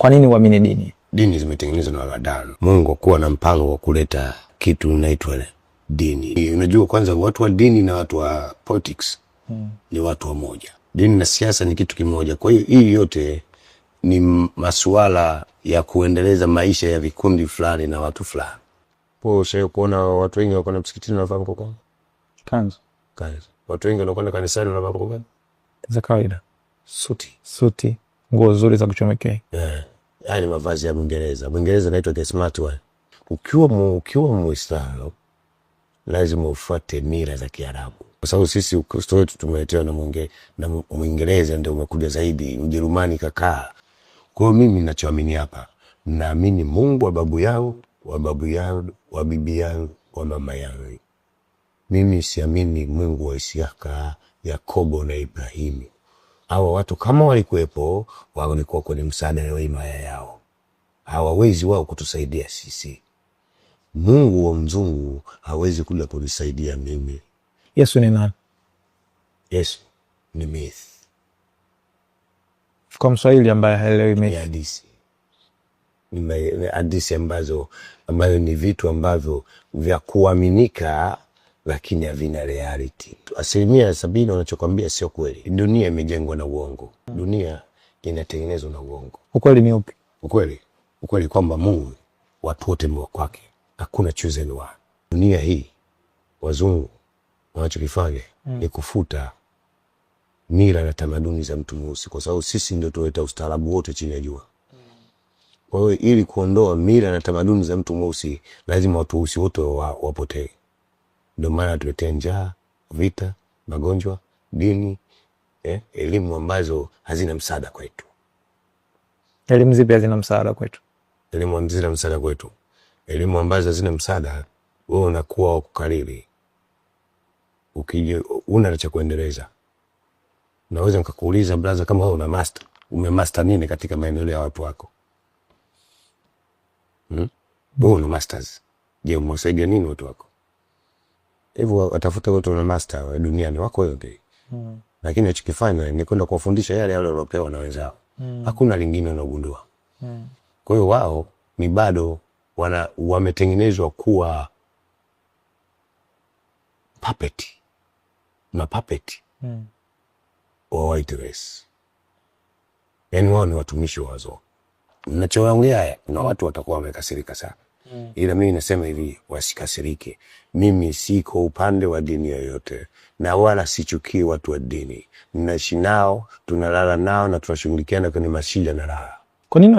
Kwa nini uamini dini? Dini zimetengenezwa na wanadamu. Mungu kuwa na mpango wa kuleta kitu unaitwa dini. Unajua kwanza watu wa dini na watu wa politics ni watu wa moja. Dini na siasa ni kitu kimoja. Kwa hiyo hii yote ni masuala ya kuendeleza maisha ya vikundi fulani na watu fulani. Po sio kuona watu wengi wako na msikitini na vapo kwa kanzu. Watu wengi wanakwenda kanisani na vapo kwa za kawaida. Suti. Nguo nzuri za kuchomekea. Yaani mavazi ya Mwingereza. Mwingereza anaitwa the smart one. Ukiwa Muislamu lazima ufuate mila za Kiarabu. Kwa sababu sisi Ukristo wetu tumeletewa na Mwingereza ndio umekuja zaidi, Ujerumani kakaa. Kwa hiyo mimi ninachoamini hapa, naamini Mungu wa babu yao, wa babu yao, wa bibi yao, wa mama yao. Mimi siamini Mungu wa Isaka, Yakobo na Ibrahimu. Hawa watu kama walikuwepo, walikuwa kwenye msaada wa himaya yao. Hawawezi wao kutusaidia sisi. Mungu wa mzungu hawezi kuja kunisaidia mimi. Yesu ni nani? Yesu ni myth. Kwa Mswahili ambaye haelewi myth. Ni hadithi. Ni hadithi ambazo ni vitu ambavyo vya kuaminika lakini havina reality. 70% wanachokwambia sio kweli. Dunia imejengwa na uongo. Dunia inatengenezwa na uongo. Ukweli ni upi? Ukweli kwamba Mungu watu wote ni wa kwake. Hakuna chosen one. Dunia hii wazungu wanachokifanya ni kufuta mila na tamaduni za mtu mweusi, kwa sababu sisi ndio tuleta ustaarabu wote chini ya jua. Kwa hiyo ili kuondoa mila na tamaduni za mtu mweusi lazima watu weusi wote wapotee. Ndio maana tuletea njaa, vita, magonjwa, dini, elimu ambazo hazina msaada kwetu. Elimu zipi hazina msaada kwetu? Elimu hazina msaada kwetu. Elimu ambazo hazina msaada, wewe unakuwa kukariri. Ukija una cha kuendeleza. Naweza nikakuuliza brother, kama wewe una master, umemaster nini katika maendeleo ya watu wako? Wewe una masters. Je, umewasaidia nini watu wako? Hivyo watafuta watu wana master duniani wako yote. Lakini wachokifanya ni kwenda kuwafundisha yale waliopewa na wenzao. Hakuna lingine wanagundua. Kwa hiyo wao ni bado wametengenezwa kuwa puppet wa white race. Yaani wao ni watumishi wazo. Ninachoongea na watu watakuwa wamekasirika sana. Ila mimi nasema hivi, wasikasirike. Mimi siko upande wa dini yoyote na wala sichukii watu wa dini. Ninaishi nao, tunalala nao na tunashughulikiana kwenye mashida na raha. Kwa nini